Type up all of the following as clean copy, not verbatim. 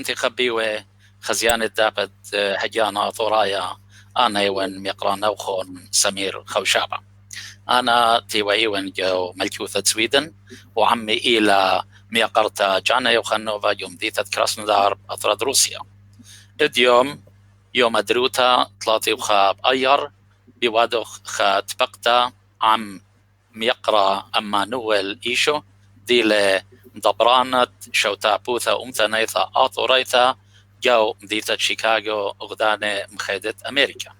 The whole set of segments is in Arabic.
قمت خبي خزيانة دابت هجانا ثورايا أنا ون ميقران أوخون سمير خوشابة. أنا تيوي ون جو ملكوثة سويدن وعمي إلى ميقرتا جانا يوخنوفا يوم ديثة كراسنودار أطرد روسيا. اليوم يوم أدروتا طلاتي وخاب أير بوادوخ خاتبقتا عم ميقرا أما نوال إيشو ديلي دبرانت شوتا بوثا أمثانيثا آطوريثا جو مديثة شيكاغو أغداني مخيدة أمريكا.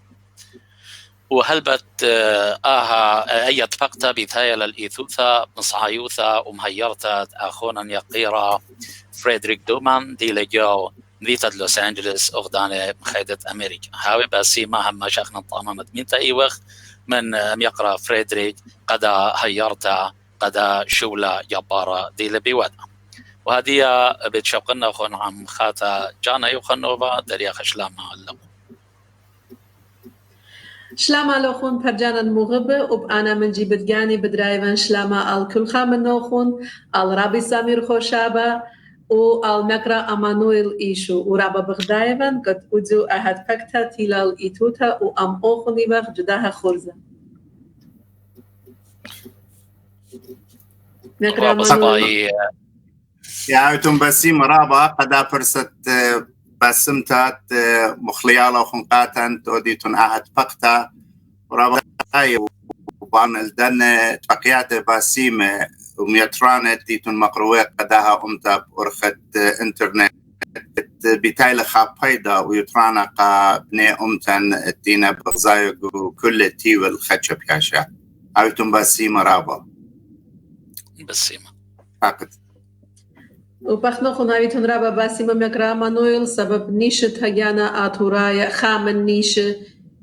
وهلبت أي اتفقتا بثايا للإيثوثا مصعيوثا ومهيرتا أخونا يقيرا فريدريك دومان ديلي جو مديثة لوس أنجلس أغداني مخيدة أمريكا. هاوي باسي ما هم شاخنا طاممت من تأيوخ من يقرأ فريدريك قدا هيرتا قدا شولة جبارة ديلي بيوادا. وهذه بتشوقنا خون عم خاتا جانا يوخنوفا دريا شلاما اللو شلاما لوخون برجانا المغبة وبأنا من جيبت جاني بدرايفان شلاما الكل خامن نوخون الرابي سمير خوشابة والمقرأ أمانويل إيشو ورابا بغدايفان قد أدو أهد فكتا تيلال إيتوتا وأم أوخني بغ جداها خرزة مقرأ أمانويل يعيتم بسيم رابا قدا فرصة بسمتات مخليالة وخنقاتا توديتون أهد فكتا ورابا وبان الدن تقيات بسيم وميترانت ديتون مقروية قداها أمتا بأرخد انترنت بتايل خابيدا ويترانا قا بني أمتن الدينا بغزايق وكل تيو الخدشة بكاشا عيتم بسيم رابا بسيم فقط وبخنوخ ناويتون رابا باسيما مقرا مانويل سبب نيشة هجانا آتورايا خامن نيشة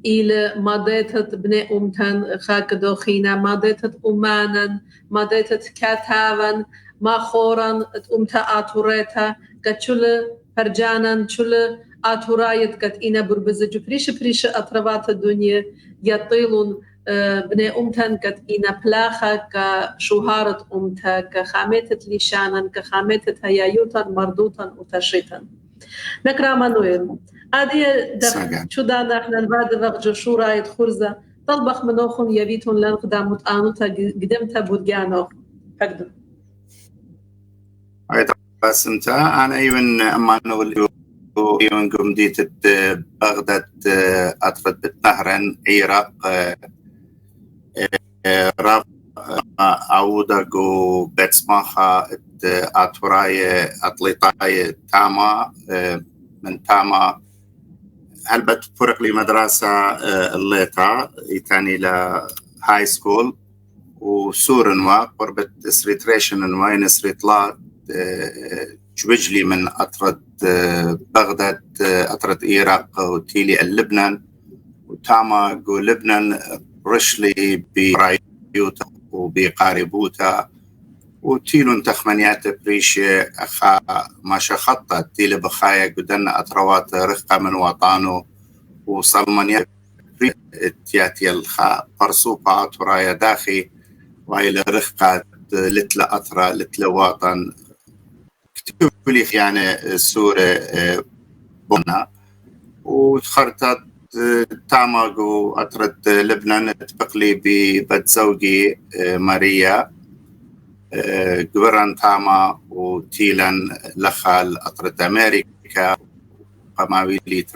إلى مادتت بني أمتن خاك دوخينا مادتت أمانا مادتت كاتاوان ما خوران أمتا آتوريتا كتشل فرجانا تشل آتورايت كت إنا بربزجو بريش أطربات الدنيا يطيلون بني أمتن كت إنا بلاخا كشوهارة أمتا كخامتت لشانا كخامتت هيايوتا مردوتا وتشريتا نكرا مانويل هذه شو دانا احنا بعد وقت شو رايت خرزة طلبخ منوخن يبيتون لنقدام متآنوتا قدمتا بودجانو فقدو أيضا بس أنت أنا أيضا أمانويل يوم قمديت بغداد أطفت بالنهرن عراق راب عودة بتسمعها أطوراي أطليطاي تاما من تاما هل بتفرق لي مدرسة الليتا يتاني لهاي سكول وسورنوا قربت سريتريشن نسريطلات جوجلي من أطرد بغداد أطرد إيراق وتيلي اللبنان وتاما جو لبنان رشلي برايوتا وبقاربوتا وتيلون تخمنيات بريش أخا ما شخطت تيلي بخايا قدنا أطروات رفقة من وطانو وصلمانيات تياتي الخا برسوبا ترايا داخي وإلى رفقة لتلا أطرا لتلا وطن كتب لي يعني سورة بنا وتخرطت تاماغو أطرد لبنان تبقلي ببت زوجي ماريا قبران تاما وتيلان لخال أطرد أمريكا قماويلي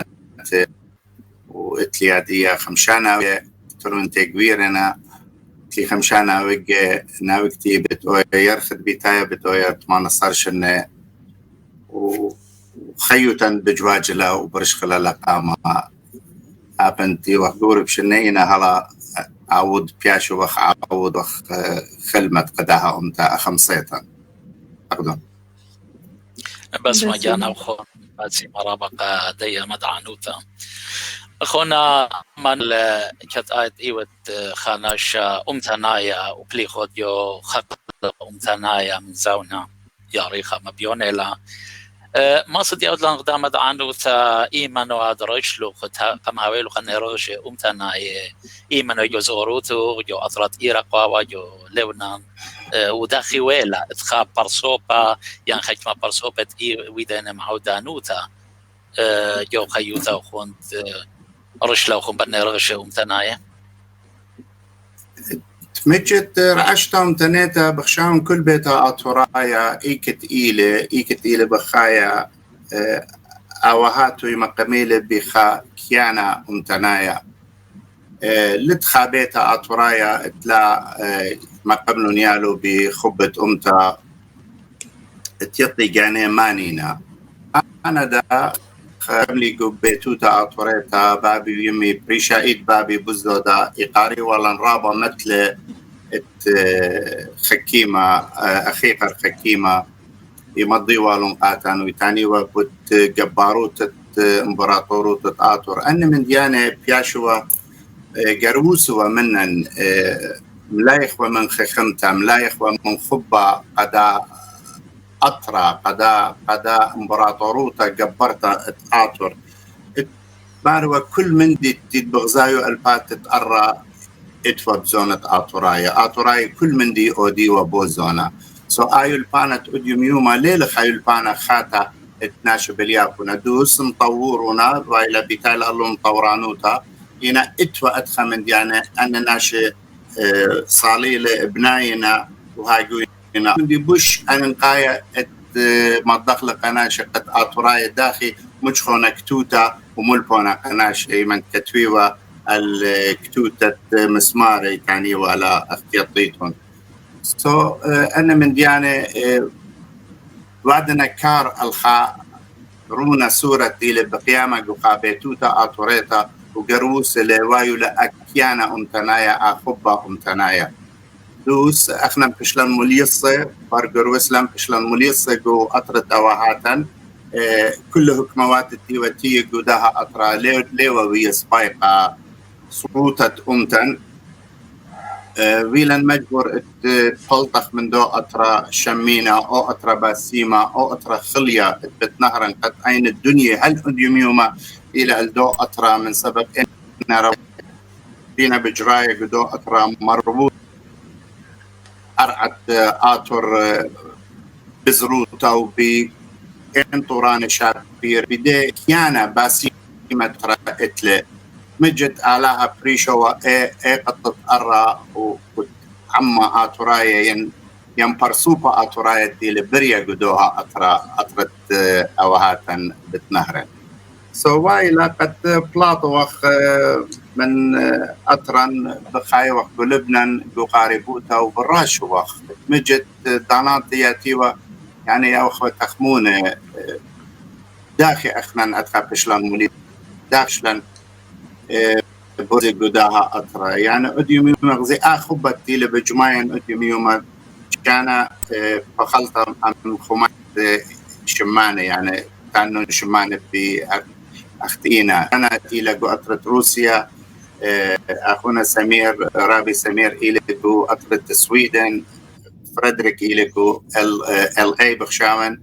وإتليادية خمشانا ترونتي كبيرنا تي خمشانا وجه ناوكتي بتوي يرخد بيتايا بتوي تمان صارشن وخيوتا بجواجلا وبرشخلا لقاما أبنتي وحضور بشنينا هلا عود بياشو وخ عود وخ خلمت قداها أمتا خمسيتا أقدم بس ما جانا وخون بس مرابقة ديا مدعنوتا أخونا من كتايت إيوت خاناش أمتنايا وبلي خوديو خط أمتنايا من زونا ياريخا مبيونيلا ما صدي أود لان قدام دعانو تا إيمانو أدرشلو خطا قم هاويلو خنيروش أمتنايا إيمانو يو زوروتو يو أطرات إيراقوا ويو لبنان وداخي ويلا اتخاب برصوبة يعني خجمة برصوبة ويدان معودانوتا جو خيوتا وخوند رشلا وخون بني رغشة ومتناية تمجت رعشتا ومتنيتا بخشاهم كل بيتا أطورايا إيكت إيلة بخايا أوهاتو يمقميلة بخا كيانا ومتنايا لتخا بيتا أطورايا اتلا ما قبلو نيالو بخبة أمتا تيطي جاني مانينا أنا دا خملي بيتوتا أطوريتا بابي يمي بريشايد بابي بزودا إقاري ولا نرابا مثل خكيمة أخيقر خكيمة يمضي والون قاتان ويتاني وبت جباروت امبراطوروت آطور أن من ديانة بياشوا جروسوا منن ملايخ ومن خخمتا ملايخ ومن خبا قدا أطرا قدا امبراطوروتا جبرتا آطور باروا كل من دي تبغزايو البات تقرى اتوا بزونة آطورايا كل من دي أودي وبوزونا سو آيو البانت أديوم يوما ليلة خايو البانا خاتا اتناشو بلياكونا دوس مطورونا وايلا بيتايل اللو مطورانوتا ينا اتوا أدخى من ديانا أنا ناشي صاليلة ابناينا وهاجوينا دي بوش أنا نقايا مطدخل قناش قد آطورايا داخي مجخونا كتوتا وملبونا قناش من كتويوا الكتوتة مسماري يعني ولا اختياطيتهم أنا من ديانة وعدنا كار الخاء رونا سورة دي بقيامة وقابيتوتا آطوريتا وقروس لوايو لأكيانا أمتنايا أخبا أمتنايا دوس أخنا بشلان مليصة برقروس لم بشلان مليصة جو أطرت أواهاتا كل حكموات التيوتية قداها أطرا ليوا ويسبايقا صوتة أمتن ويلن مجبور تفلطخ من دو أطرا شمينة أو أطرا باسيمة أو أطرا خلية بتنهرن قد عين الدنيا هل أديم يوما إلى الدو أطرا من سبب إن بينا بجراية دو أطرا مربوط أرعت آطر بزروتا وبي انطوران شابير بدي كيانا باسيمة ترى إتلي مجد آلاها بريشوا قد تتقرى وعما آتورايا ينبرسوبا آتورايا دي لبريا قدوها أطرت أوهاتا بتنهرن وايلا قد بلاطوخ من أطرن بخاي وخ بلبنان بقاربوتا وبراش وخ مجد دانات ياتيوا يعني يا أخوة تخمونة داخي أخنا أدخل بشلان مولي داخلن بوزي قداها أطرا يعني أديومي مغزي أخبتي لبجماين أديومي كان فخلطة عن خمات شمانة يعني كانوا شمانة في أختينا أنا إلى أطرة روسيا أخونا سمير رابي سمير إلى أطرة السويدن فريدريك إليكو الأي بخشاون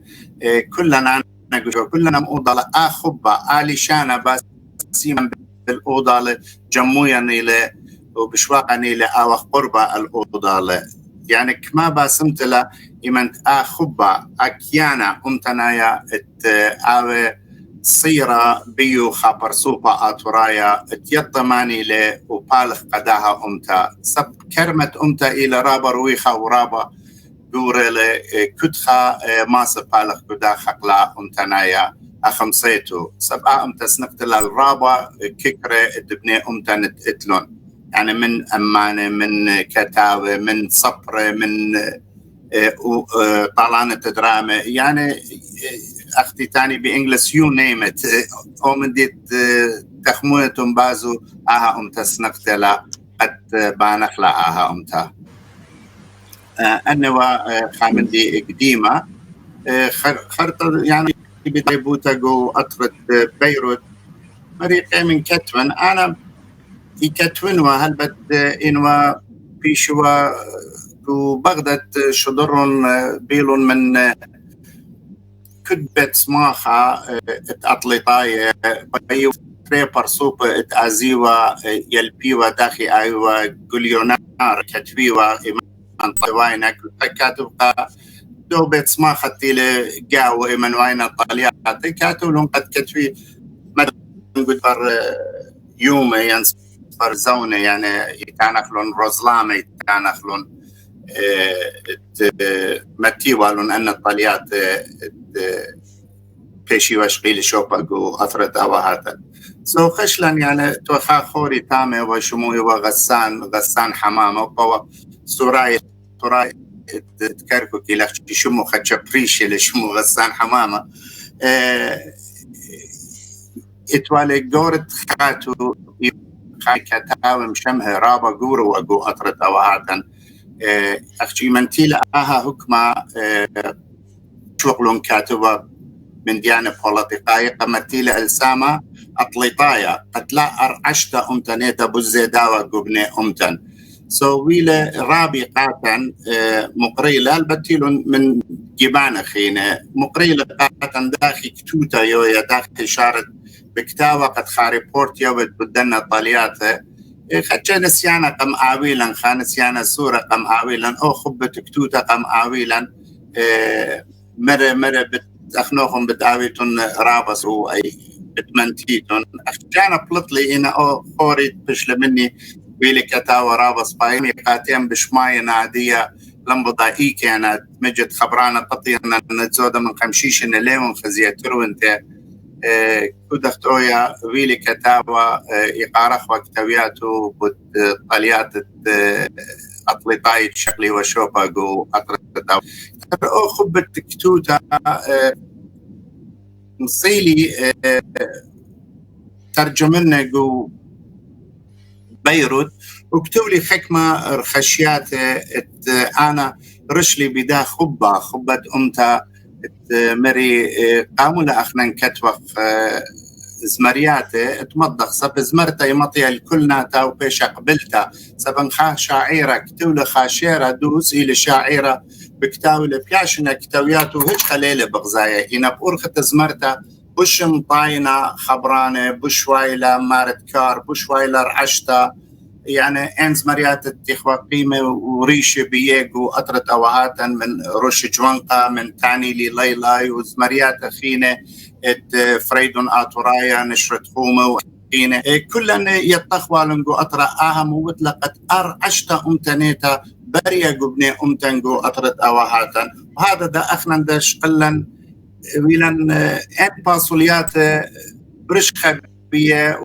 كلنا مؤضلة أخبة آلي شانا باسيما بالأوضة جمويا إلى وبشواقا إلى أوخ قربة الأوضة يعني كما باسمت له إمنت أخبة أكيانا أمتنايا آوي صيرة بيو خابر سوبا آتورايا تيطماني له وبالخ قداها أمتا سب كرمت أمتا إلى رابا رويخا ورابا دوري كتخا ماسا بالخ قدا خقلا أمتنايا أخمسيتو سبعة أمتا سنقت للرابا ككرة تبني أمتا نتقتلون يعني من أمانة من كتابة من صبرة من طالانة دراما يعني أختي تاني بإنجلس you name it أو من ديت تخمونة بازو آها أمتا سنقتلا قد بانخلا آها أمتا أنوا خامن دي قديمة خرطة يعني بدايبوتا جو أطرت بيروت مريقة من كتون أنا في كتون وهل بد إنوا بيشوا بغداد شدرون بيلون من كتبت سماخة اتأطلطاية بيو تريبر سوبة اتأزيوة يلبيوة داخي آيوة قليونار كتبيوة عن طيوانك كاتبقى دو بيت سما خطي لقاوة من وين الطاليات كاتولون قد كتفي مدى نقول بر يوم ينصبر زونة يعني يتعنخلون روزلامة يتعنخلون متيوالون أن الطاليات بيشي وشقيل شوباقو أثرت أواهاتا سو خشلن يعني توخا خوري تامي وشموي وغسان حمامة وقوة سوراي تكركو كي لخشي شمو خدشبريشي لشمو غسان حمامة اتوالي قورت خاتو خاي كتاوي مشمه رابا قورو وقو أطرت أواهاتا أخشي منتيل آها هكما شغلون كاتبة من ديانة بوليتيقاية قمتيل ألسامة أطليطايا قد لا أرعشت أمتنيتا بزيداوة قبني أمتن ويلة رابي قاتن مقريلة البتيلون من جبانة خينة مقريلة قاتن داخي كتوتا يويا داخي شارد بكتاوة قد خاري بورتيا بدنا طاليات خدشا نسيانا قم آويلا خانسيانا سورة قم آويلا أو خبة كتوتا قم آويلا مرة بتأخنوهم بتآويتون رابصوا أي بتمنتيتون أخجانا بلطلي إنا أو خوري بشل مني ويلي كتاوى رابص بايمي قاتين بشماية عادية لمبضائي كانت مجد خبرانا تطيرنا نتزودة من خمشيش الليمون خزيترو انت كودخت اويا ويلي كتاوى إقارخ وكتوياتو بطاليات أطليطاي شقلي وشوباقو أطرتاو أو خبت كتوتا نصيلي ترجمنا جو بيروت وكتولي حكمة رخشيات أنا رشلي بدا خبة أمتا مري قاموا لأخنا كتوخ زمريات تمضخ سب زمرتا يمطي الكل ناتا وبيش قبلتا سبن خا شاعرة كتولي خاشيرة دوس إلى شاعرة بكتاولي بياشنا كتوياتو هج خليلة بغزايا إنا بأرخة زمرتا بش مطاينة خبرانة بشويلة مارت كار بشويلة رعشتا يعني انز مريات التخوى قيمة وريشة بييقو أطرت أوهاتا من رش جوانقا من تاني لي ليلاي وزمريات أخينة فريدون آتورايا نشرت خومة وخينة كلنا يتخوى لنقو أطرا آهم وطلقت أرعشتا أمتنيتا بريا قبني أمتنقو أطرت أوهاتا وهذا دا أخنا دا شقلا ويلان ان باسوليات برشخة بيه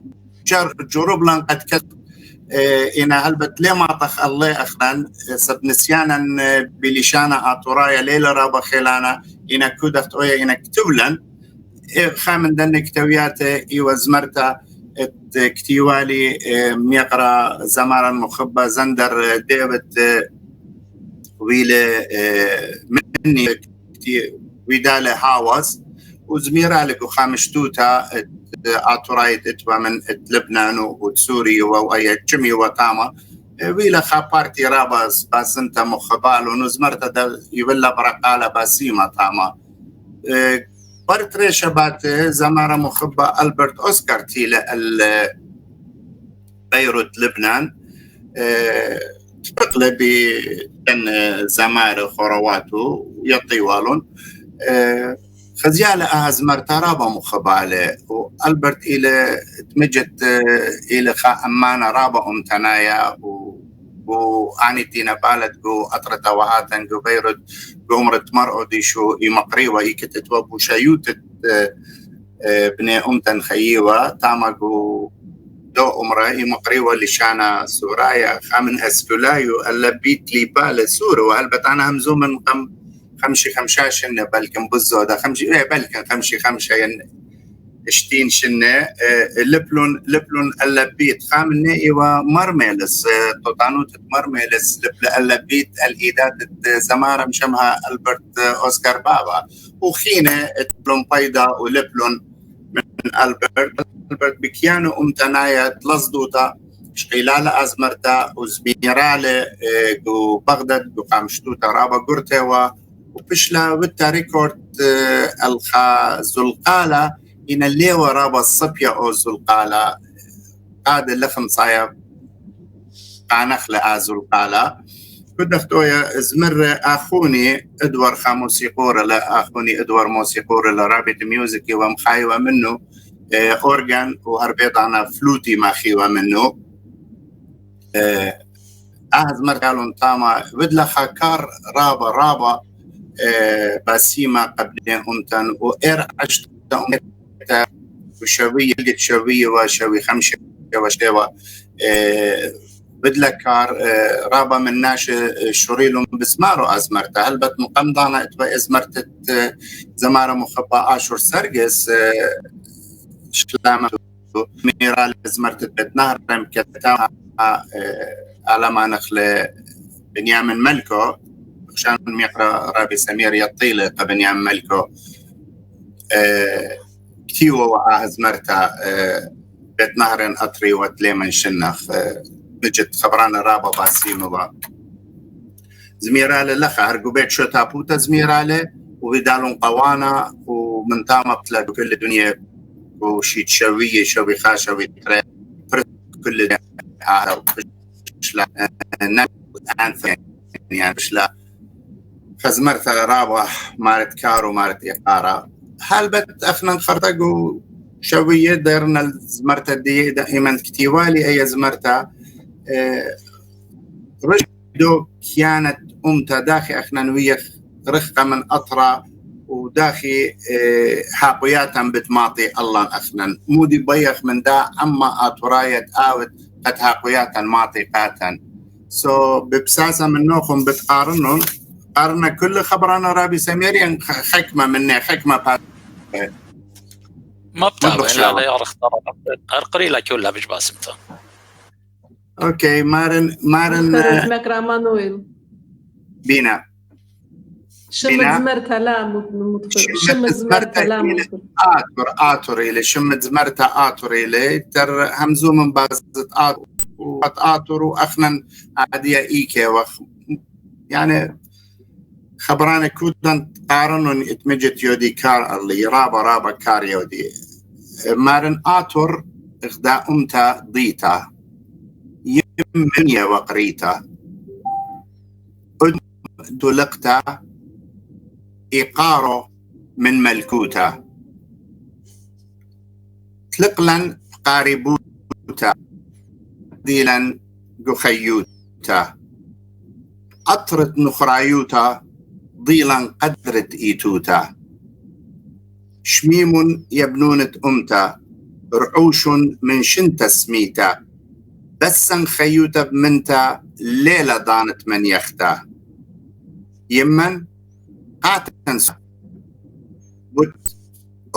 جروب لان قد كتب إنا هلبت ليه ما طخ الله أخنا سب نسيانا بلشانا آتورايا ليلة رابا خيلانا إنا كودخت أويا إنا كتبلن خامن دن كتويات إيوا زمرتا كتيوالي ميقرا زمارا مخبة زندر ديفت ويلة مني ويدالة هاوز وزميرة لكو خامشتوتا آتورايت اتوا من لبنان وسوري وأي جمي وطامة ويلا خابارتي راباس باسنتا مخبال ونزمرتا دا يبلا برقالة باسيمة طامة برتري شبات زمارة مخبة ألبرت أوسكار تيلة بيروت لبنان تقلب بين زمارة خرواتو يطيوالون خزيالة أزمرتا رابا مخبالة وألبرت إلى تمجد إلى خا أمانة رابا أمتنايا وآني تينا بالد جو أطرتا وهاتن جو بيروت بأمرت مرأو ديشو يمقريوة يكتتوا بوشايوت بني أمتن خيوة تاما جو دو أمرا يمقريوة لشانا سورايا خامن أسفلايو ألا بيت لي بالة سورة وهلبت أنا همزو من خمشة شنة بلكن بزودة خمشة اشتين شنة لبلون اللبيت خامنة إيوا مرميلس توتانوت مرميلس اللبيت الإيدات زمارة مشمها ألبرت أوسكار بابا وخينة تبلون بيضا ولبلون من ألبرت بكيانو أمتنايا تلصدوتا شقيلالة أزمرتا وزميرالة جو بغداد جو قامشتوتا رابا قرتوا وبشلا وتا ريكورد الخا زلقالة إن اللي ورابا الصبية أو 5 صايب قانخلة زلقالة كنت اختويا زمر اخوني ادوار موسيقور لا اخوني ادوار موسيقور لا رابط ميوزك ومخايوه منه اورغان وهربيض انا فلوتي ما خيوه منه زمر قالوا طاما بدلا خاكار رابا باسيما قبل امتن وإر عشت وشوية قد شوية وشوي خمسة وشوي بدلا كار رابا من ناش شريلهم بسمارو أزمرتا هل بت مقمضانا اتبا أزمرتت زمارة مخبا آشور سرقس شلامة ميرال أزمرتت بتنهر مكتاها على ما نخل بنيامن ملكو عشان يقرأ رابي سمير يطيله بنيامن ملكو كتيو وأزمرتا بتنهر أطري وتليمن شنخ نجد خبران رابا باسيمو زميرالة لخا هرقو بيت شو تابوتا زميرالة وبدالون قوانا ومن تاما بتلاقو كل الدنيا وشي تشوية شوي خاشوي تري كل الدنيا هارو شلا نانث يعني شلا فزمرتا رابا مارت كارو مارت إقارة هل بت أخنا خرطقو شوية ديرنا زمرتا دي دائما كتيوالي أي زمرتا رشدو كانت أمتا داخي أخنانوية رخقة من أطرى وداخي حاقياتا بتماطي الله أخنان مودي بيخ من دا أما أطراية آوت قد حاقياتا ماطي قاتا ببساسة من نوخم بتقارنون قارنا كل خبرانا رابي سميري حكمة مني حكمة ما بتعوي لا يعرف قريلة كلها مش باسمته اوكي مارن مكرا مانويل بينا شمت زمرتها لا شمت زمرتها لا آتوري اللي شمت زمرتها آتوري اللي تر همزو من بازت آتور وأخنا عادية إيكي يعني خبراني كودن قارنون اتمجت يودي كار اللي رابا كار يودي مارن آتور اخدا أمتا ضيتا يمنية وقريتا دلقتا إقارو من ملكوتا تلقلا قاربوتا ديلا قخيوتا أطرت نخرايوتا ضيلا قدرت إيتوتا شميم يبنونة أمتا رعوش من شنت سميتا بسن خيوتا بمنتا ليلة ضانت من يختا يمن قاتن بوت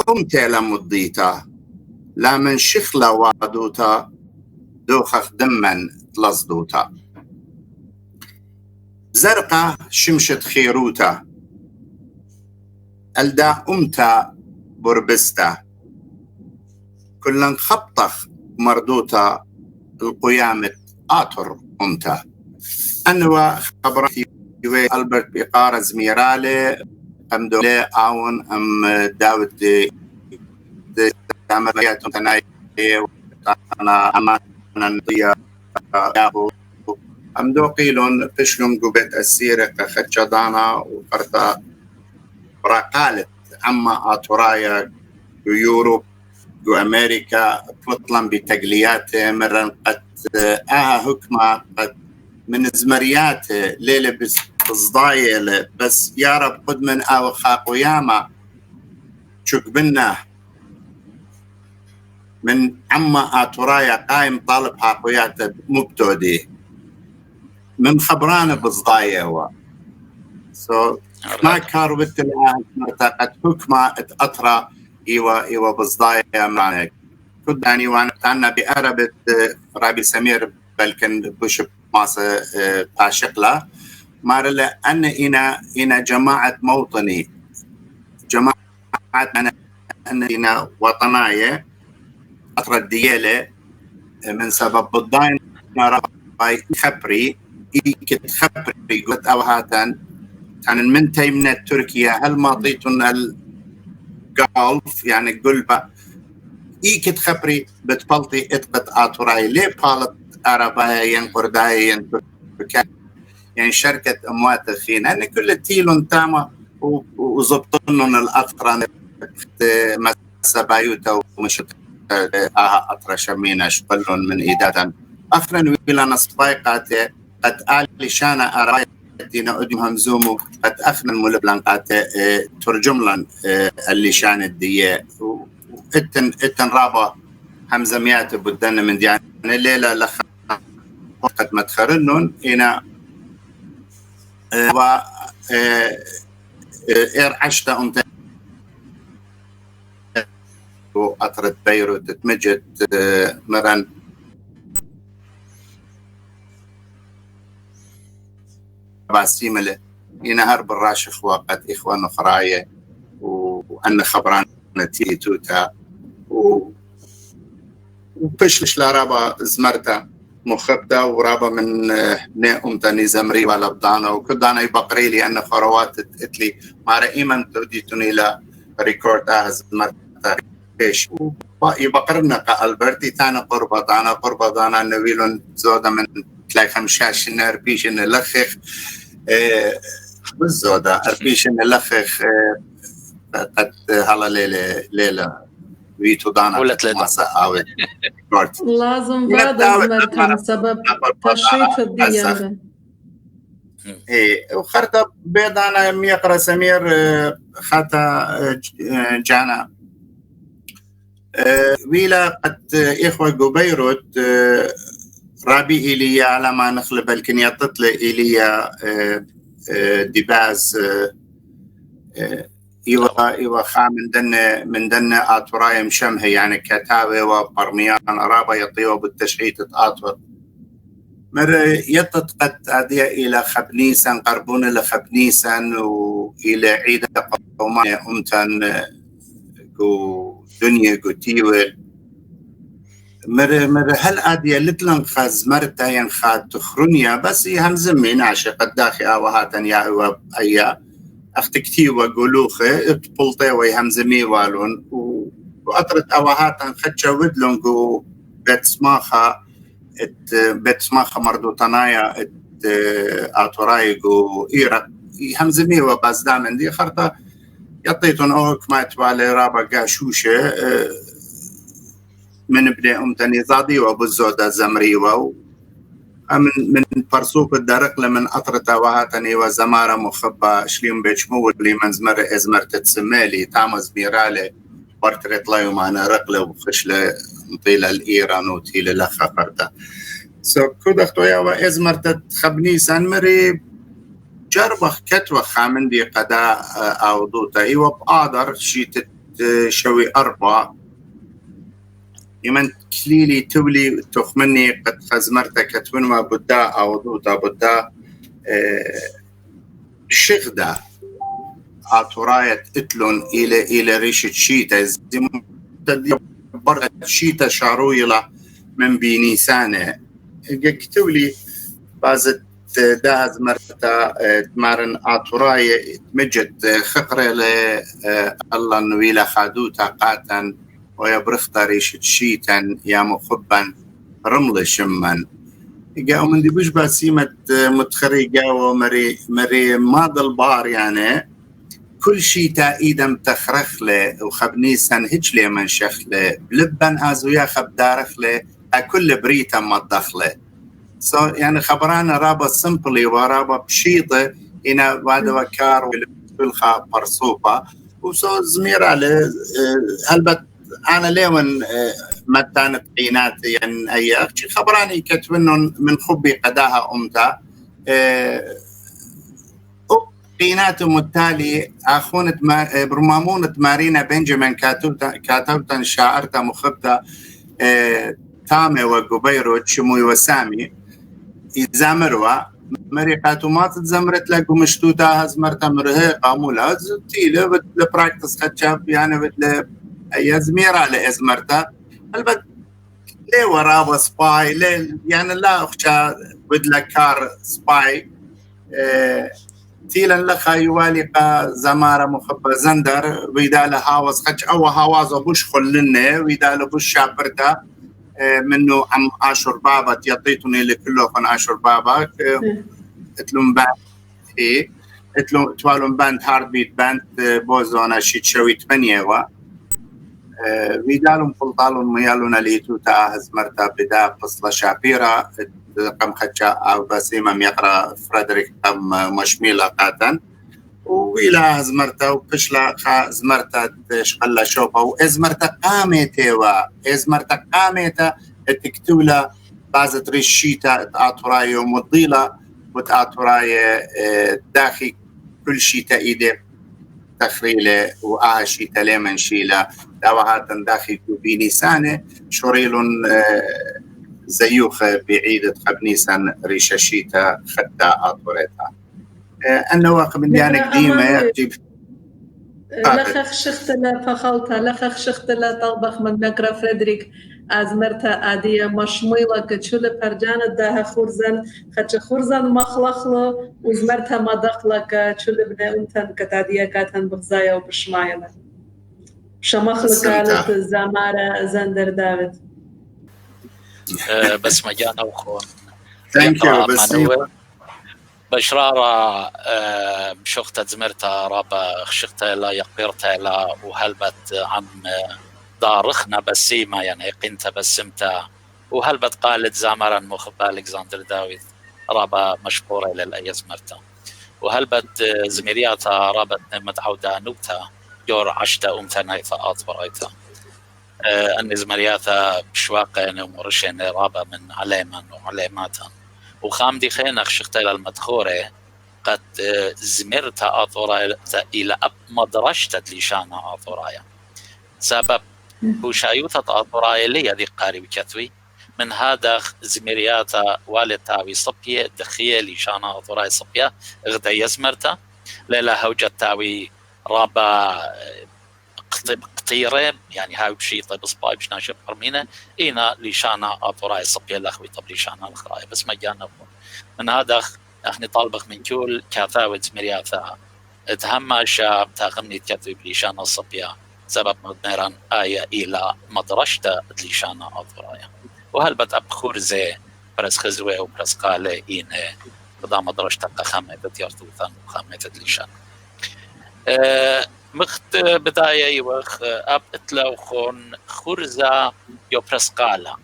أمتا لمضيتا لا من شخلة وادوتا دوخخ دمن لصدوتا زرقة شمشت خيروتا ألدا أمتا بربستا كلن خبطخ مردوتا القيامة آتر أمتا أنوا خبرتي ألبرت بقارة زميرالي أم دولي آون أم داود عمليات تناي أنا أمانا ضيا أم دو قيلون فشلون قبت السيرة كخجدانا وقرطا براقالت أما آتورايا يوروب أمريكا تطلن بتقليات مرن قد هكما قد من زمريات ليلة بصدايل بس يا رب قد من خاقو ياما شك بنا من عما آتورايا قايم طالب حاقويات مبتودي من خبرانه بصدايا ما كارو بالتلاه مرتقد حكمة اتأطرى إيوة بصدايا معنا كنت يعني وانا تعنا بأربة رابي سمير بلكن بوش ماسة باشقلة مارلا إنا جماعة موطني جماعة أنا وطناية أطرى الديالة من سبب بالضاين رابي خبري إيكت خبري قلت أوهاتا كان من تيمنا تركيا هل ما طيتن الجولف يعني قلبة إيكت خبري بتبلطي اتقت آتوراي ليه بالت أربايا ينقردايا ينتركا يعني شركة أموات فينا أن كل تيلون تاما وزبطنن الأطران مسابايوتا ومش أطرا شمينا شبلون من إيدادا أخرا ويلا نصبايقات قد آلي شانا أرايا دينا أدمهم زومو قد أخنا الملبلانقات ترجم لن اللي شان الدية اتن رابا همزميات بدنا من ديان الليلة لخ قد متخرنون هنا و عشتا أمت وأطرد بيروت تمجد مرن باسيمله ينهر بالراشخ وقت إخوان أخراية وأن خبران نتي توتا وبشلش لرابا زمرتا مخبتا ورابا من أمتني زمري ولا بدانا وكدانا يبقري لي أن خروات اتلي ما رأيما توديتني إلى ريكورد زمرتا إيش يبقرنا كالبرتي تانا قربة دانا نويلون زودا من تلاقي خمشاش نربيش نلخخ بالزودا أربيش نلخخ قد هلا ليلة ويتو دانا ولا ثلاثة لازم بعد زمرتهم سبب تشريف الديانة إيه وخرطة بيضانا ميقرا سمير خاتا جانا ويلا قد إخوة بيروت رابي إليا على ما نخلب الكنية تطلع إليا دباز إيوه خا من دن آتوراي مشمه يعني كتابة وبرميان رابا يطيوه بالتشعيت آتور مر يطت قد أدي إلى خبنيسان قربون إلى خبنيسان وإلى عيد قومية أمتن جو دنيا جو تيول مر هل أدي لتلن خاز مرتا ينخا تخرنيا بس همزمين عشق الداخل وهاتن يا أيا أختكتي وقولوخه اتبلطي ويهمزمي والون وأطرت أوهاتن خدشا ودلون جو بتسماخا مردو تنايا آتوراي جو إيرا يهمزمي وبازدامن دي خرطة يطيتون أوك ما يتوالي رابا قاشوشة من ابن أمتني زادي وبالزودة زمري من برسوك الدرق لمن أطرتا وهاتني وزمارة مخبة شليم بيشمو اللي من إزمر تتسمالي تعمز ميرالي بارتريت لا يومانا رقلة وخشلة مطيلة الإيران وطيلة لخا قرده كود أختو يا إزمر تتخبني سنمري جربخ كتوة خامن دي قداء أو دوتا إيوه بقادر شي تشوي أربع يمن كليلي تولي تخمني قد خزمرتك كتونما بدا أو دوتا بدا شغدا آتوراية اتلون إلى ريشة شيتا زي برغة شيتا شارويلة من بينيسانة كتولي بازت داز مرتا تمارن آتوراية تمجد خقرة الله نويلة خادوتا قاتن ويبرخت ريشة شيتا يا مخبا رمل شمن جاءوا من دي بوش باسيمة متخرجة ومري ماض البار يعني كل شيء تأيدا متخرخ له وخبنيسا هيج لي من شخله بلبن هازويا خبدارخ له كل بريتا ما دخله يعني خبرانا رابا سمبلي ورابا بشيطة هنا بعد وكار والخا برصوبة وصو زمير على هلبت أنا ليون متانة قينات يعني أي أخشي خبراني كتبنن من خبي قداها أمتا قيناتهم التالي أخونة برمامونة مارينا بنجامين كاتبتا شاعرتا مخبتا تامي وقبيرو تشموي وسامي يزامروا مريقاتو ما تتزمرت لك ومشتوتا هزمرتا مرهي قامولا زتيلة براكتس خدشاب يعني بتل يزمير على ازمرتا البت ليه وراه سباي ليه يعني لا اخشى بدلك كار سباي تيلا لخا يوالق زمارة مخبة زندر ويدال هاوز خدش او هاوز بوش خلنه ويدال بوش شابرتا منه عم عاشر بابا يعطيتني لكله خن عاشر بابا اتلون باند ايه توالون باند هارد بيت باند بوزونا شيت شوي 8 ويدالهم قلطالهم ميالونا ليتو تاهز مرتا بدا قصة شابيرا قم خدشا أو بسيمة يقرأ فريدريك قم مشميلة قاتن وإلى زمرتا وبشلا خا زمرتا شغلة شوبا وإزمرتا قامتا التكتولة بعض رشيتا تأطرايا ومضيلة وتأطرايا داخل كل شيء تأيده تخريله وآشي تليمن شيله دواهات داخل كوبيني سانة شريلون زيوخ بعيدة خبنيسان ريشاشيتا خدا أطوريتا أنا واقع من ديانا قديمة يجيب لخخ شختلا فخلتا لخخ شختلا طلبخ من نقرأ فريدريك أزمرتا آدية مشميلة كتشولة برجانة داها خورزن خدش خورزن مخلخلو وزمرتا مدخلة كتشولة بنا أمتن كتادية كاتن بغزايا وبشمايلة شمخلة كالت زامارة زندر داود بس مجانا وخون بشرارة شخت زمرتا رابا خشختا لا يقبرتا لا وهلبت عم دارخنا بسيمة يعني قنت بسمتا وهلبت قالت زامرا مخبا الكسندر داويد رابا مشهورة للأي زمرتا وهلبت زميرياتا رابت متعودة نوتا يور عشتا أمتنا إثاءات برايتا أن زميرياتا بشواقين ومرشين رابا من عليما وعليماتا وخامدي خينخ شختيل المدخورة قد زمرتا أطورايا إلى مدرشتا لشانا أطورايا سبب وشايوثة أطورايا لي ذي قارب كثوي من هذا زميرياتا والتاوي صبية دخية لشانا أطورايا صبية غدا يزمرتا ليلا هوجة تاوي رابا قطيرة يعني هاي بشي طيب صباي بشنا شب قرمينة إينا لشانا أطورايا صبية لأخوي طب لشانا الخرايا بس ما جانا من هذا احنا طالبخ من كل كثاوي زميرياتا اتهمشا تاغمني كثوي لشانا الصبية سبب مدمران آية إلى مدرشة لشانا أطورايا وهل بدأ بخورزة برس خزوة وبرس قالة إينه بدا مدرشة خامة يرتوثان وخامة لشانا مخت بداية يوخ أب اتلو خون خورزة يو برس قالة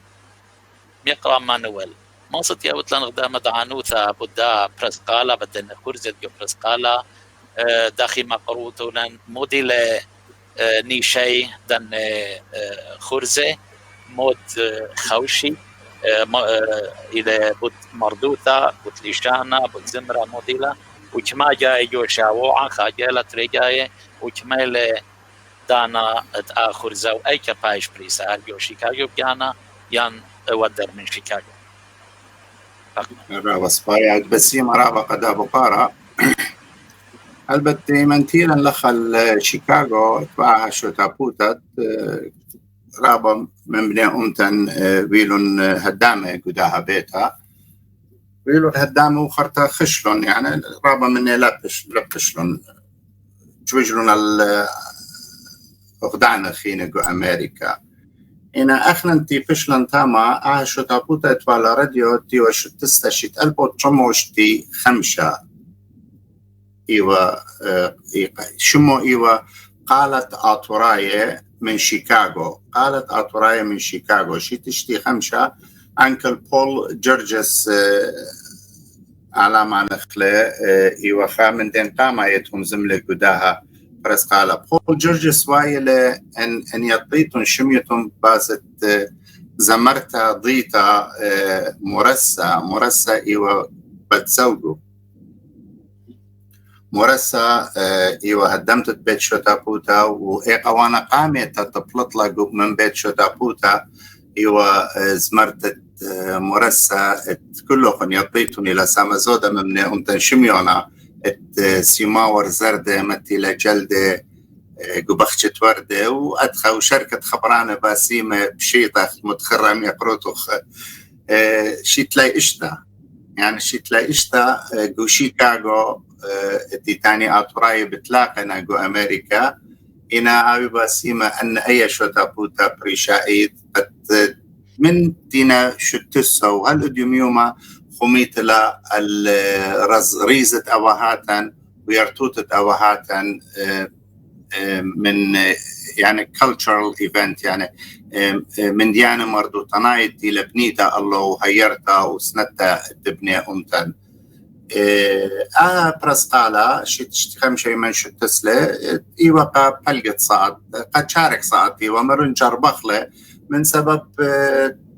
ميقرأ مانويل ما صدت يوتلان غدا مدعانوثا بدا برس قالة بدن خورزة يو برس قالة داخل مقروتونا موديلة نيشي دن خورزة مود خوشي إلى بود مردوثة بود ليشانا بود زمرة موديلة وكما جاي يوشاوعا خاجالة رجاية وكما دانا خورزة وأي كبايش بريسا يو شيكاغو بيانا يان ودر من شيكاغو رابا سبايا بسيم رابا قد أبو قارا البته منتيلا لخل شيكاغو تبعها شو تابوتت رابا من بني أمتن ويلون هدامة قداها بيتها ويلون هدامة وخرطة خشلون يعني رابا مني لبشلون جوجلون الأخدعنا خينقو أمريكا إنا أخننتي بشلن تاما شو تابوتت تبالا راديو تيو شو تستشيت ألبو تشموشتي 5 إيوة شمو إيوة قالت أطوراية من شيكاغو شي تشتي 5 أنكل بول جورجس على ما نخلة إيوة خامن دين قاما يتهم زملة قداها برس قال بول جورجس وايلة أن يطيتون شميتهم بازت زمرتا ضيتا مرسى إيوة بتزوجو مرسى إيوه هدمت بيت شوتابوتا وإيقوانا قامت تطلط من بيت شوتابوتا إيوه زمرت مرسى كلهم يطيتون إلى سامزودا من أمتن شميونا سيماور زردة متيلة جلدة قبخشة وردة وأدخل شركة خبرانة باسيمة بشيطة متخرم يقروتوخ شيتلاي إشتا يعني شيتلاي إشتا جو شيكاغو تاني أطراي بتلاقنا جو أمريكا إنا أبي باسيما أن أي شوتا بوتا بريشايد قد من تينا شتسو هالأديوميوما خميت لا الريزة أوهاتن ويرتوتة أوهاتن من يعني cultural event يعني من ديانة مردو تنايت لبنيتا الله وهيرتا وسنتا تبني أمتن برسقالا شتخم شيء من شتسلة إيوة بلقت صعد قد شارك صعد إيوة مرن جربخلة من سبب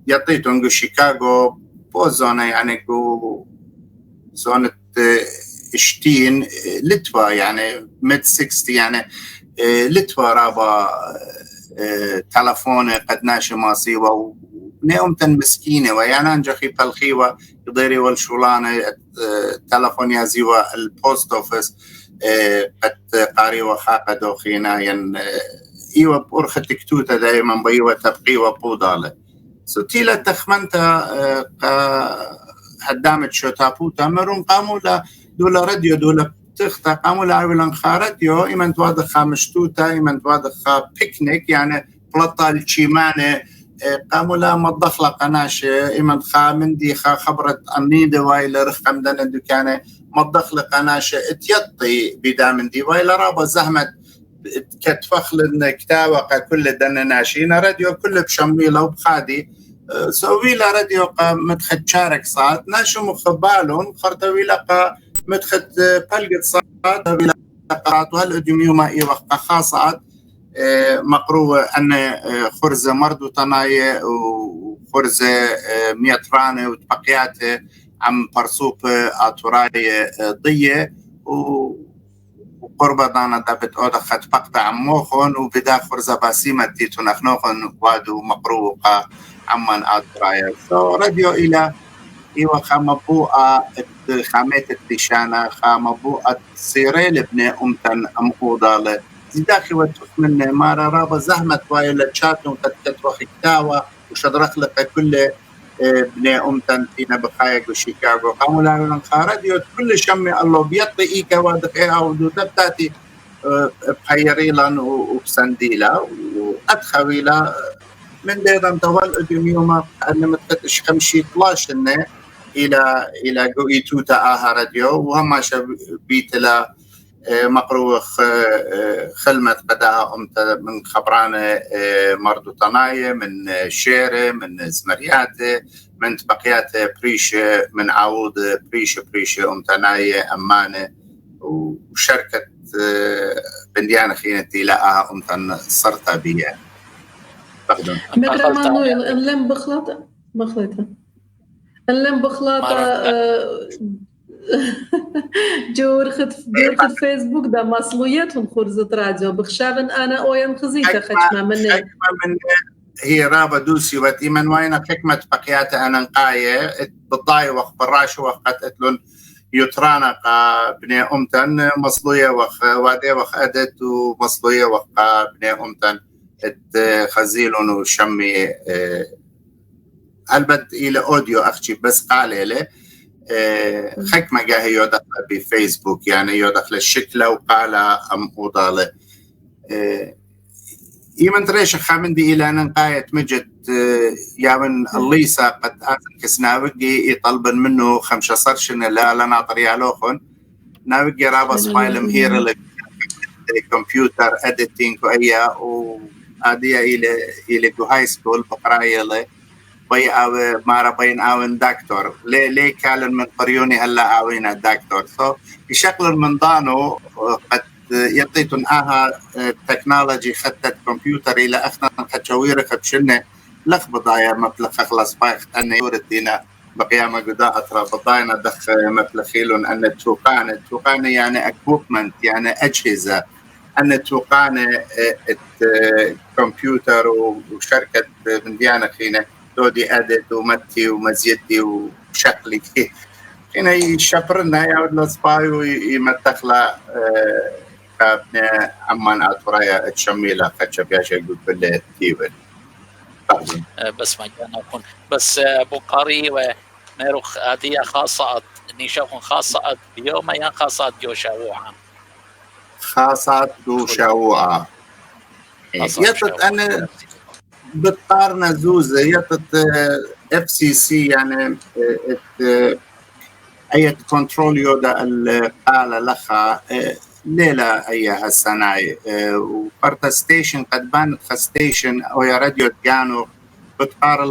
يطيتون شيكاغو بوزونة يعني جو زونة اشتين لتوا يعني ميد 60 يعني لتوا رابا تلفونه قد ناشي ماسيوة ونيومتن مسكينة ويانا انجخي بالخيوة يضيري والشولانة تلفون يازيوة البوست اوفيس قد قاريوة خاقة دوخينا ين ايوة بورخة تكتوتة دائما بيوة تبقيوة بوضالة ستيلة تخمنتا هدامت شو تابوتا مرون قاموا دولا راديو دولا تختا قاموا لعولا خارتيو إيمان توادخا مشتوتا إيمان توادخا بيكنيك يعني بلطة الشيمانة قاموا لا مضخلة قناشة إيمان خا مندي خا خبرت أمنيدة وايلا رخم دانا دوكانة مضخلة قناشة اتيطي بدا مندي وايلا رابا زهمت كتفخل كتاوة كل دانا ناشين راديو كل بشميلة وبخادي سويلا راديو مدخل شارك صاد ناشو مخبالون خرطويلا مدخل بلقت صاد ويلا قرات وهالأديوميوما إيوة خاصة مقروة أن خرزة مردو تناية وخرزة ميترانة وتبقياته عم برصوب آتوراي ضية وقربة دانا دابت أودا خد بقطع عموخون وبدا خرزة باسيمة تيتو نخنوخون وادو مقروة عمان آتوراي راديو إلى إيوة خامبوءة خامات التشانة خامبوءة سيري لبنى أمتن أمقوضة زيداخي وتخمن مارا رابا زهمت وايلا تشاتن وتتكت وخكتاوة وشدرخ لك كل بني أمتن فينا بخايق وشيكاغو قاموا لنا خارديو كل شمي الله بيطي إيكا وادقيها ودو تبتاتي بخيريلا وبسنديلا وأدخويلا من ديران توال أديوميوما أنا متفتش خمشي 12 إلى قوي توتا آها راديو وهم بيتلا مقروخ خلمت قداها أمت من خبرانة مردو طناية من شيرة من زمرياتة من تبقياتة بريشة من عوض بريشة أمتناية أمانة وشركة بنديانة خينتي لقاها أمتن صرتا بيها مكرمانو اللم بخلطة مخلطة اللم بخلطة جور خد فيسبوك ده مصلويتهم خرزة راديو بخشابن أنا أوين خزيتة خشمة من هي رابا دوسي وتيمن وين حكمة بقياتها أنا نقاية بالضاي وقت براش وقت أتلون يترانا قا بني أمتن مصلوية وادي وق أدت ومصلوية وقا بني أمتن خزيلون وشمي البت إلى أوديو أختي بس قال له حكمة جاهي يدخل بفيسبوك يعني يدخل الشكل وقال أم أضاله يمن تريش خامندي إلى أن نقاية مجد يامن الليسا قد آتن كسناوجي يطلب منه 5 صرشن لا لنا طريقة لوخن ناوجي رابس فايلم هير الكمبيوتر اديتينج وأيا وآدية إلى هاي سكول بقراية له بي أو مارا بين أوين دكتور ليه كالن من قريوني هلا أوين الدكتور بشكل من ضانو قد يعطيتن تكنولوجي خدت كمبيوتر إلى أخنا خدشويرة خدشنة لخ بضايا مبلغ خلاص بايخ أن يوردينا بقيامة قداء أطرا بضاينا دخ مبلغيلون أن التوقان يعني equipment يعني أجهزة أن التوقان الكمبيوتر وشركة من ديانا خينا دودي أدت ومتي ومزيدي وشكلي هنا يشبرنا يعود لصباي ويمتخلا كابنا عمان أطرايا تشميلا خدش بياشا يقول بالله تيول بس ما كان أكون بس بقاري وميروخ هذه خاصة نيشاكون خاصة بيوم يا خاصة جوشاوعة خاصة جوشاوعة يطلق أنا بتقارن زوزة يطت FCC يعني أي كنترول يودا القالة لخا ليلة أيها السناي وقرطة ستيشن قد بانت خستيشن أو يا راديو كانوا بتقارن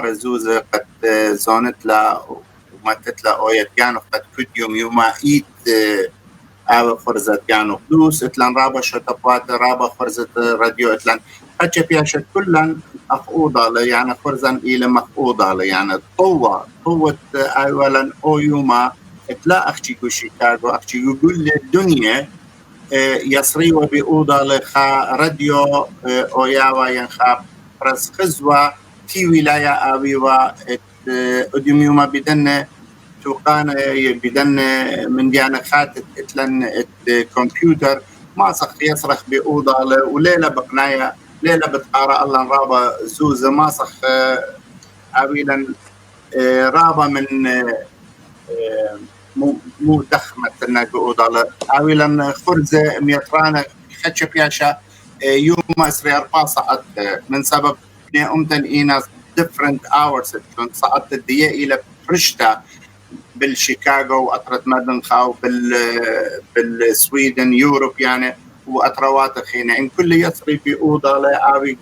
$1,000,000 زوزة قد زونت لا وما تتلا أو يتجانو قد كد يوم إيت أو فرزة كانوا فلوس إتلان رابا شتبات رابا فرزة راديو إتلان أجي فيها شت كلن أخوضة يعني فرزا إلى مخوضة يعني قوة أولا أو يوما إتلا أخشيكو شيكاغو أخشيكو كل الدنيا يصريوا بأوضة لخا راديو أو ياوا ينخاب رس خزوة في ولاية أبيوا أديم يوما بدن توقان بدن من ديانا خاتت إتلن الكمبيوتر ما صخ يصرخ بأوضة وليلة بقناية ليلة بتقارى الله رابا زوزة ما صخ عويلا رابا من مو دخمة نقوضة عويلا خرزة ميترانا خدش بياشا يوم أسري 4 ساعات من سبب أمتن إينا different hours ساعات الدقيقة إلى فرشتا بالشيكاغو وأطرت مدن خاو بالسويدن يوروب يعني وأطروات خينا إن كل يصري بأوضة لا أبي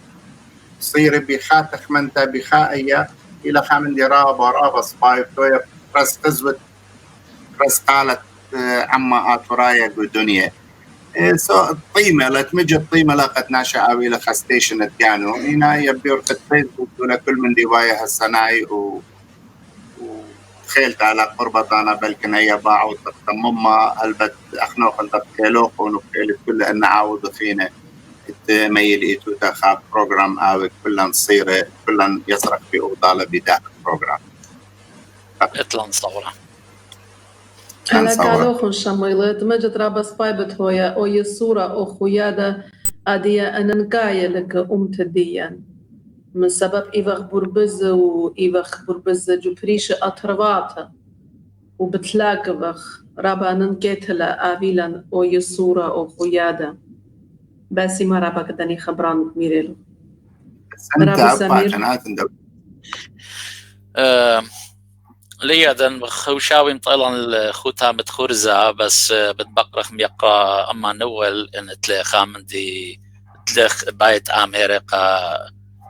صير بخاتخ منتا بخائية إلى خامن دي رابا سبايف تويا رس قزوة رس قالت عما آتورايا قدنيا الطيمة لا تمجد الطيمة لا قد ناشا أوي لخا ستيشن التيانو هنا يبير قد فيسبوك ولا كل من ديوايا هالسناي خيلت على قربتنا بلكن هي باعوا تمما البت أخنوق البت كيلوق ونقيل كل أن عاود فينا ميل إيتو تخاب بروجرام أو كلن نصير كلن يصرف في أوضالة بداخل البروجرام إطلان صورة أنا قالوا خن شميلة مجد رابس بايبت هويا أو يصورة أو خويادة أدية أننقاية لك أمتديا من سبب إيفاق بربز وإيفاق بربز جبريش أطرواتا وبتلاقبخ رابا ننقيتلا آبيلا أو يصورة أو خويادة بس ما رابا كداني خبران ميريلو رابا سمير ليادن خوشاوي مطلعن الخوتا متخرزة بس بتبقرخ ميقا أما نول إن تلاخا من دي تلاخ بايت أمريكا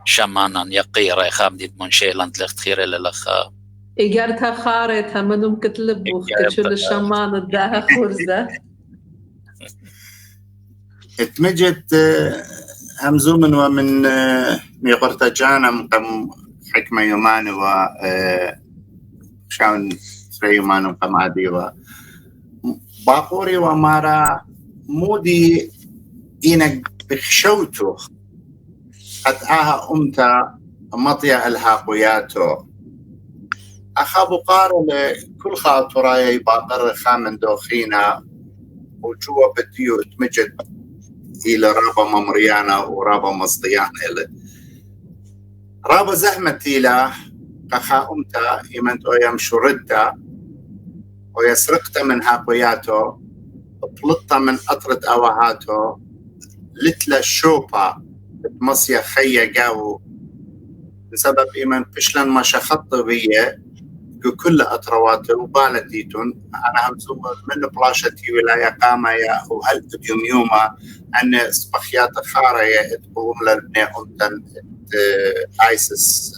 شمانا يقيرة خام دي منشيلان تلاخ تخيري للخا إيجارتها خارتها منهم كتلبوخ كتشل الشمان الداها خرزة اتمجت همزومن ومن ميقرتا جانا قم حكمة يومان و شاون سري يومان قم عادي و باقوري ومارا مودي إنك بخشوتو أتعاها أمتا مطيع الهاقوياتو أخابو قارو كل خاطرايا يباقر خامن دوخينا وجوا بديو اتمجد إلى رابا ممريانا ورابا مصديانا إلى رابا زحمتي له قخا أمتا يمنت أيام شردة ويسرقت من هاقوياتو وطلطة من أطرة أواهاتو لتلا شوبا مصيا خيا قاو بسبب إيمان فشلا ما شخط بيه كل أطروات وبالتيتون أنا همزوم من بلاشتي ولاية قامية وهل يوما أن سبخيات خارية تقوم للبناء أمتن آيسس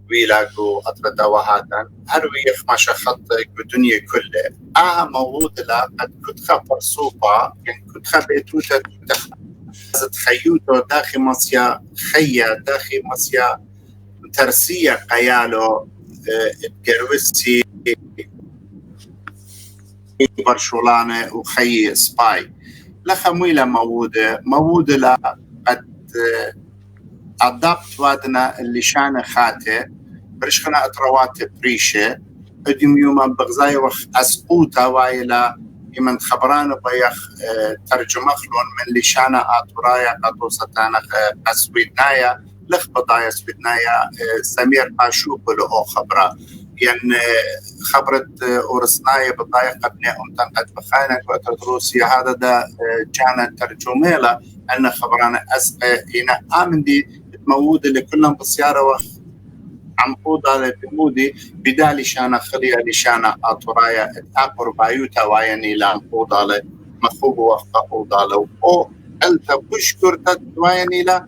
ويلاقو أطرة وهاتن هرويخ ما شخط الدنيا كلها موجود لا قد كنت خبر صوبة يعني كنت خبئتوتا تخيوتو داخل مصيا خيا داخل مصيا ترسية قيالو الجروسي برشلونة وخي سباي لخمويلة موودة لا قد أضبط وادنا اللي شانه خاته برشخنا أطروات بريشة أديم يوما بغزاي وخ أسقوطة وايلا يمن خبران بيخ ترجمة خلون من اللي شانه أطرايا قطوستانا أسويدنايا لخبطايا سويدنايا سمير باشوب له خبرة يعني خبرة أورسنايا بطايقة ابن أمتن قد بخانك وترد روسيا هذا دا كان ترجمة له أن خبرانا أسقى هنا آمن دي موجودة لكلهم بالسيارة عم قوضة بمودي بدالي شانا خليها لشانا أطرايا أقر بايوتا ويني لام قوضة مخوب وفق قوضة أو ألتا بشكر ويني لا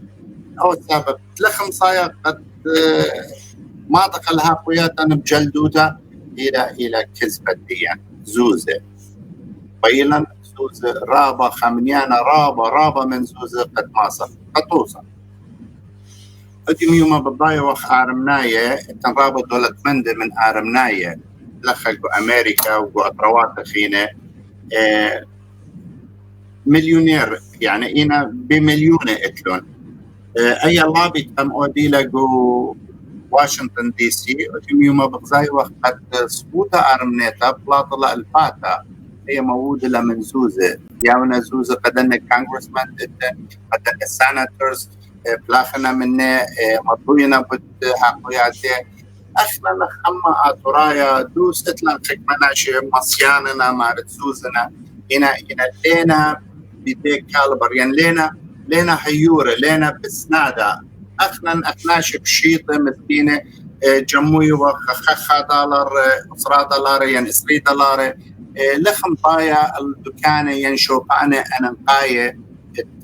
أو سبب لخم صايا قد ما دخلها قوياتا بجلدوتا إلى كذبة دي زوزة بيلا زوزة رابة خمنيانا رابة من زوزة قد ماصر قد توصل أديم يوم بالضايا وخ آرمناية تنرابط دولة مندة من آرمناية لخلقوا أمريكا وأطروات خينا مليونير يعني إنا بمليون إتلون أي لابي تم أودي لقو واشنطن دي سي أديم يوم بالضايا وخ قد سقوطة آرمنيتا بلاطلة الفاتا هي موجودة لمن زوزة ياونا زوزة قدنا كونغرسمان قدنا الساناتورز بلاخنا من مطوينا بد حقوياتي احنا نخمة اترايا دوس اتلان خكمناش مصياننا مارت زوزنا هنا لينا بديك كالبر يعني لينا هيورة لينا بسنادة اخناش بشيطة مثلينة جموي وخخا دولار $10 يعني $3 لخم طايا الدكانة ينشوف أنا نقاية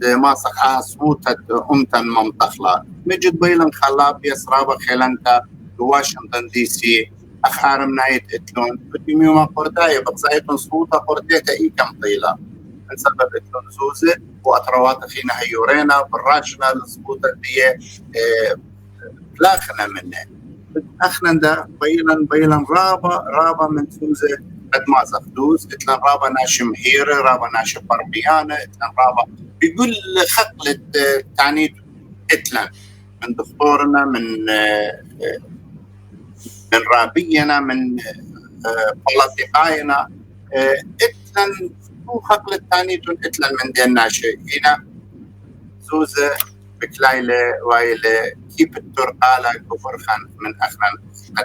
ما صح صوتت أمتن ممتخلة مجد بيلن خلاب يسرابة خلانتا واشنطن دي سي أخارم نايت إتلون بدي ما قرداية بقصايتون صوتا قرديتا إي كم طيلة من سبب إتلون زوزة وأطروات خينا هيورينا براشنا لصوتا دي بلاخنا منه أخنا دا بيلن رابة من زوزة قد ما زخدوز إتلان رابا ناشي مهيرة رابا ناشي بربيانة إتلان رابا بيقول خقلة تعنيت إتلان من دكتورنا من رابينا من بلطيقاينا إتلان هو خقلة تعنيت إتلان من دين ناشي هنا زوزة بكلايلة وايلة كيف الترقالة كفرخان من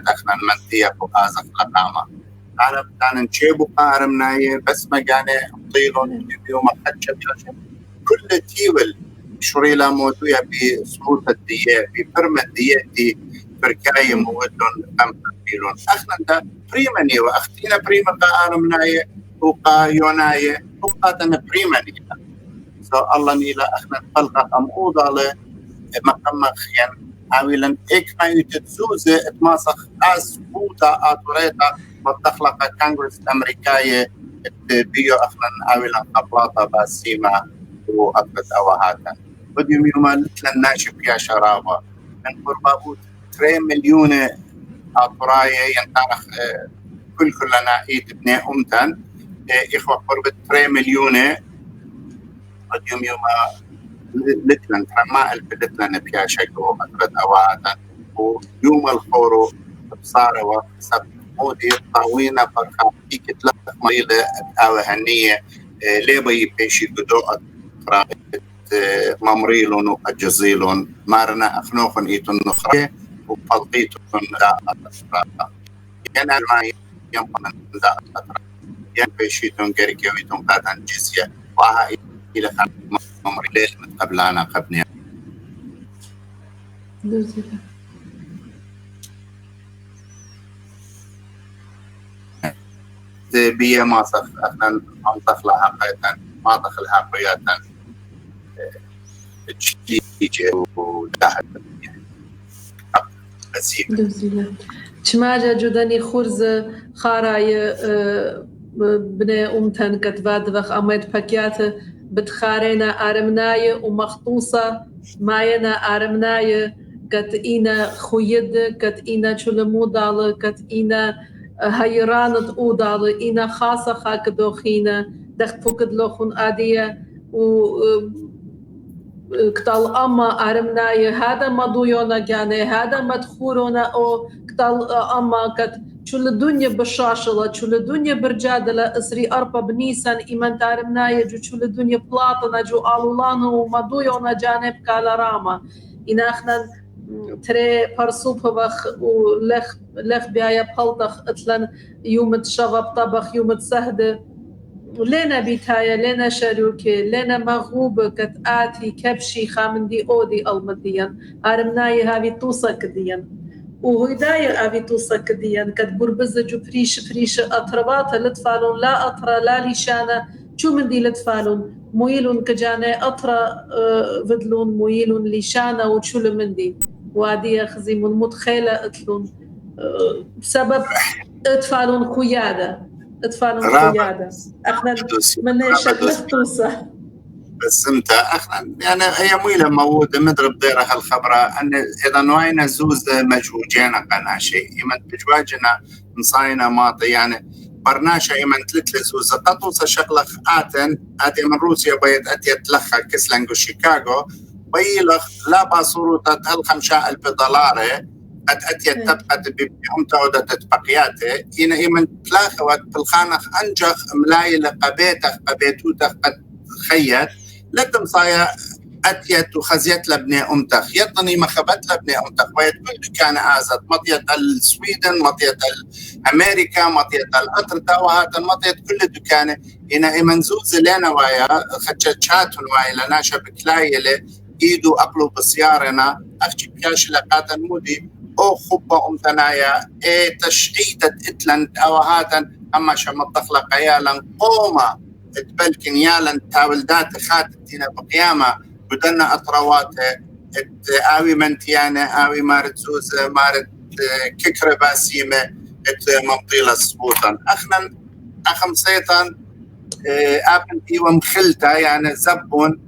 أخنا منطية وآزق لقامة أنا كان نشيبو قارمناي بس ما كان طيلون يوم حتى كل تيول شريلا موتويا بصوت الدية بفرم الدية دي بركاية مودون أم تبيلون أخنا دا بريماني وأختينا بريما قارمناي وقا يوناي وقاتنا بريماني الله نيلا أخنا خلقة أموضة لمقام خيان عاولا إيك ما يتزوزة اتماسخ أسبوطة آتوريتا متخلقة كونغرس الأمريكية بيو أخنا عاولا قبلاطة باسيما وأكبت أوهاتا وديوم يوما لتلن ناشب يا شرابة من قربابو 3 مليون آتوراية ينطرخ كلنا إيد ابن أمتن إخوة قرب 3 مليون وديوم يوما لتلن ما البلتلن بيا شكو أكبت أوهاتا ويوم الخورو بصارة وسب مودي طاوينا فرخا إيك تلق ميلة أوهنية ليبي بيشي قدوء ممريلون وأجزيلون مارنا أخنوخن إيتون نخرى وفلقيتون دا أتفراقا يعني ما يمكن دا أتفراقا يعني بيشيتون قريكيويتون قادان جزية وها إلى خان ممريلين من قبلانا قبنيا بيا ما صف أخنا منطق لها قيتا ما دخل حقياتا تشتيجي وداحت يعني شماجة جدني خرز خاراي بني أمتن كتباد وخ أميد بكيات بتخارينا آرمناي ومخطوصة ماينا آرمناي كت إينا خويد كت إينا شلمودال كت إينا هيرانة أودال إينا خاصة خاك دوخينا دخت فقد لوخون آدية و كتال أما أرمناي هذا مضيونا يعني هذا مدخورونا أو كتال أما كت شل الدنيا بشاشلة شل الدنيا برجادلة إسري أربع بنيسان إيمان تارمناي جو شل الدنيا بلاطنا جو آلولانه ومضيونا جانب كالاراما إنا أخنا تري برسوب بخ ولخ بيايا بخلطخ اتلن يوم تشغب طبخ يوم تسهد لنا بيتايا لنا شاروكي لنا مغوبة كتآتي كبشي خامندي أودي المديان أرمناي هاوي توصا كديان وهدايا هاوي توصا كديان كد بربزجو فريش أطرباتا لتفالون لا أطرا لا ليشانا شو من دي لتفالون مويلون كجانا أطرا فدلون مويلون ليشانا وشو من دي وادي خزيمون متخيلة اتلون بسبب اتفالون خيادة اطفال قيادة احنا من شكل توصل بس انت احنا يعني هي مويلة موجودة مضرب ديرها الخبرة ان اذا نوعينا زوز مجهوجينا قنا شيء يمن تجواجنا نصاينا ماطي يعني برناشا يمن تلت زوز قطوصة شغلة آتن اتي من روسيا بيت اتي تلخى كسلنجو شيكاغو بيلخ لا باصورو تتهل $5,000 أتيت تبقى بيوم تعودة تبقياته هنا إيمن تلاخ وقت بالخانة أنجخ ملاي قبيتوتخ قد خيات لتم صايا أتيت وخزيت لبني أمتخ يطني مخبت لبني أمتخ ويت كل كان آزت مطية السويدن مطية الأمريكا مطية الأطرطة وهذا مطية كل دكانة هنا إيمن زوز لنا ويا خدشات ويا لناشا بكلايلة إيدو أقلو بسيارنا أخشي بياش لقاتا مودي أو خبة أمتنايا تشعيدة إتلند أو هذا أما شما تخلق يالا قوما تبلكن يالا تاولدات خاتتنا بقيامة بدنا أطروات آوي منتيانة آوي مارد زوزة مارد ككرة باسيمة ممطيلة صبوطا أخم سيطان آبن إيوة مخلتا يعني زبون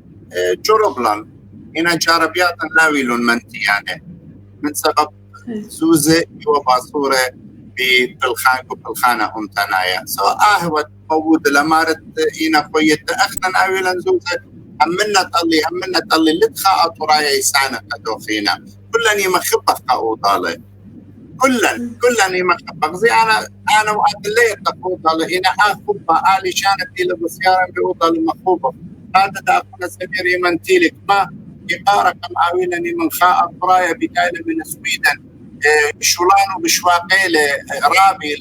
جربلن هنا جاربياتا لاويلون منتيانة من سبب زوزة وباصورة بالخانة أمتنايا سواء هو موجود لمارت إينا خويت أخنا أولا زوزة همنا طلي لدخاء طرايا يسانا كدوخينا كلن يمخبخ كأوضالي كلن يمخبخ زي أنا وقت اللي تقوضالي إنا أخبا آلي شانتي لبسيارا بأوضالي مخوبة هذا دا أخونا سمير يمنتيلك ما يبارك العاويلة من خاء طرايا بكايلة من السويدن شولانو بشواقيلة رابي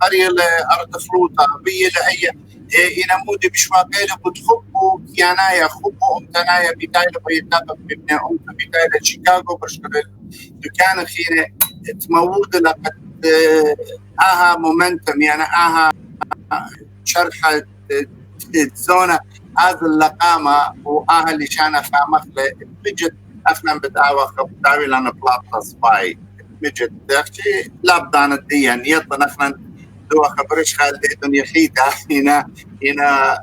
قرية أرض فلوطة بيه لأي إنمودي بشواقيلة بتخبوا كيانايا خبوا أمتنايا بكايلة بيتابق بابن أمت بكايلة شيكاغو برشكل دكان خينة تمود لقد آها مومنتم يعني آها شرحة زونة هذا اللقامة وآها اللي شانا خامخلة بجد أخنا بدعوة خبتاوي لنا بلاطة صباي مجد داخشي لابدان الديان يطن أخنا دوا خبرش خالدين يخيتا هنا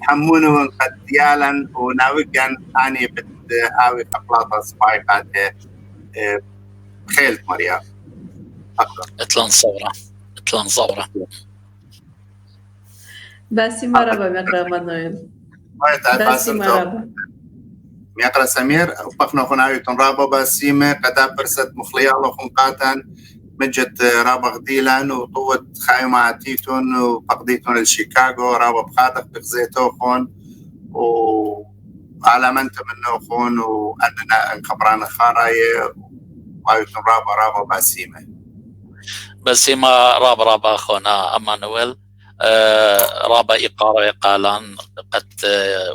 حمونه قد ديالا وناويقان آني بدعوي خبلاطة صباي قد خيلت مريا اتلان صورة باسي مرابا مقرا منويل باسي مرابا ميقرا سمير وقفنا خناوي تنرابا باسيمة قدا برست مخليالو خنقاتان مجد رابا غديلان وطوت خايمة عتيتون وبقديتون لشيكاغو رابا بخاتق بغزيتوخون وعلامنت منوخون وأننا انخبران خاراية وقايتون رابا باسيمة رابا أخونا أمانويل رابا إقارة قالان قد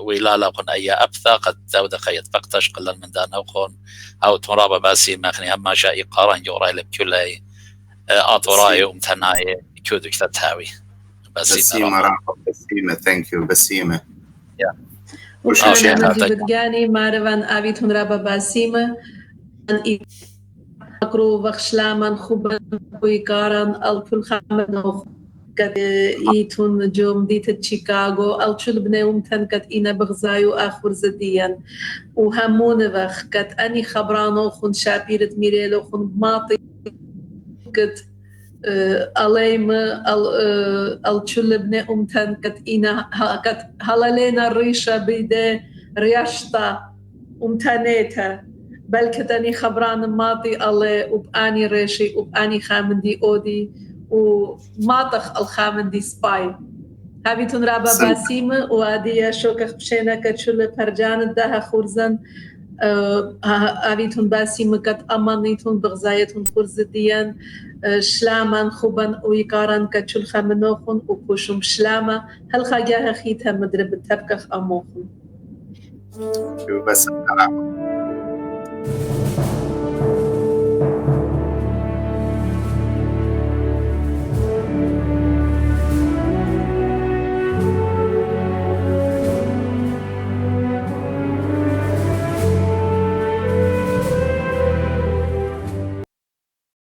ويلالا قن أي أبثى قد زود خيط بقتش قلل من دانا وخون أو ترابا باسي مخني أما شاء إقارة يورا لبكولي أطوراي ومتناي كودو كتتاوي بسيمة رابا بسيمة thank you بسيمة وشانا بدقاني معرفان آبيتون رابا باسيمة أن إقرو بخشلاما خوبا ويقارن الكل خامنوخ قد إيتون جوم ديت شيكاغو ألشل بنيوم تنكت إنا بغزايو آخر زديا وهمون بخ قد أني خبرانو خون شابيرة ميريلو خون ماطي قد أليم ألشل بنيوم تنكت إنا قد هلالينا الريشة بيدي رياشتا أمتانيتا بل كتاني خبران ماطي ألي وبآني ريشي وبآني خامندي أودي وماطخ الخامندي سباي هابيتون رابا باسيمة وادية شوكخ بشينا كتشل برجان الدها خورزن أبيتون باسي مكت أمانيتون بغزايتون خرزديان شلامان خوبان ويقارن كتشل خامنوخون وكوشم شلاما هل خاجاها خيتها مدرب التبكخ أموخون بس